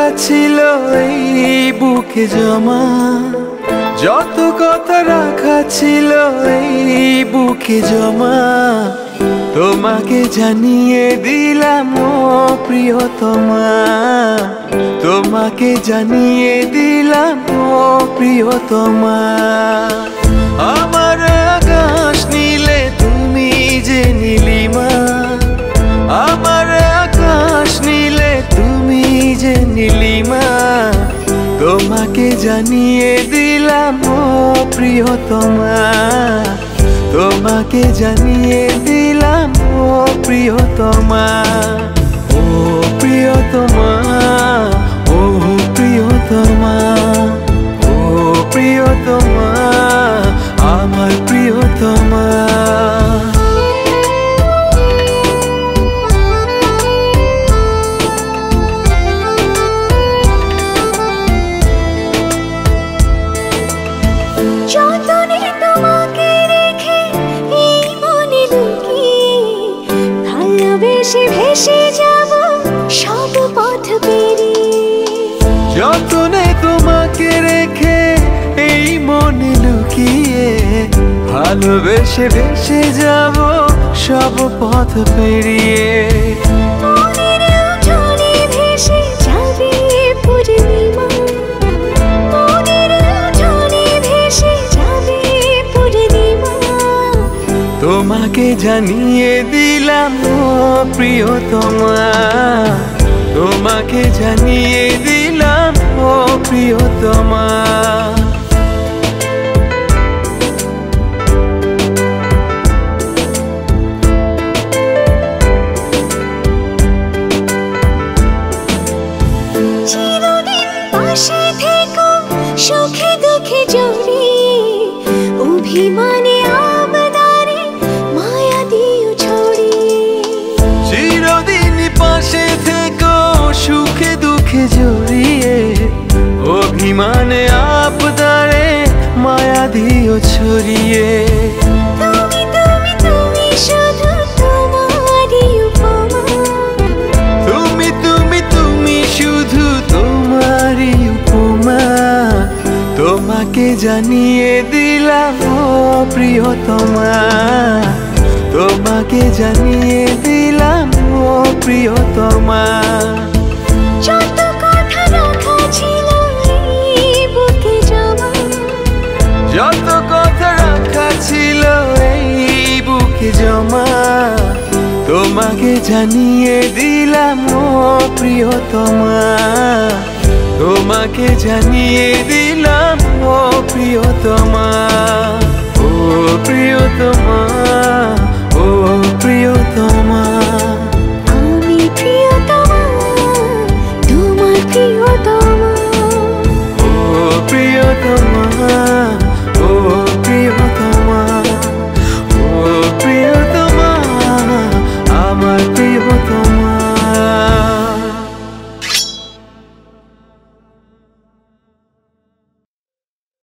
রাখা ছিল এই বুকে জমা, যত কথা রাখা ছিল এই বুকে জমা, তোমাকে জানিয়ে দিলাম ও প্রিয়তমা, তোমাকে জানিয়ে দিলাম ও প্রিয়তমা। আমার আকাশ নীলে তুমি যে নীলিমা, আমার আকাশ নীলে তুমি যে নীলিমা, তোমাকে জানিয়ে দিলাম ও প্রিয়তমা, তোমাকে জানিয়ে দিলাম ও প্রিয়তমা। ও প্রিয়তমা, ও প্রিয়তমা, ও প্রিয়তমা, আমার প্রিয়তমা। যতনে তোমাকে রেখে এই মনে লুকিয়ে, ভালোবেসে ভেসে যাব সব পথ পেরিয়ে। যতনে তোমাকে রেখে এই মনে লুকিয়ে, ভালোবেসে ভেসে যাব সব পথ পেরিয়ে। মনের উঠোনে ভেসে যাবে পূর্ণিমা, মনের উঠোনে ভেসে যাবে পূর্ণিমা, তোমাকে জানিয়ে দিলাম ও প্রিয়তমা, তোমাকে জানিয়ে দিলাম ও প্রিয়তমা। চিরদিন পাশে থেকো সুখে দুঃখে জড়িয়ে, অভিমানে আবদারে মায়া দিও ছড়িয়ে। চিরদিন পাশে থেকো সুখে দুঃখে জড়িয়ে, অভিমানে আবদারে মায়া দিও ছড়িয়ে। তুমি তুমি তুমি শুধু তোমারই উপমা, তুমি তুমি তুমি শুধু তোমারই উপমা, তোমাকে জানিয়ে দিলাম ও প্রিয়তমা, তোমাকে জানিয়ে দিলাম ও প্রিয়তমা। যত কথা রাখা ছিল এই বুকে জমা, যত কথা রাখা ছিল এই বুকে জমা, তোমাকে জানিয়ে দিলাম ও প্রিয়তমা, তোমাকে জানিয়ে দিলাম ও প্রিয়তমা। ও প্রিয়তমা, ও প্রিয়তমা।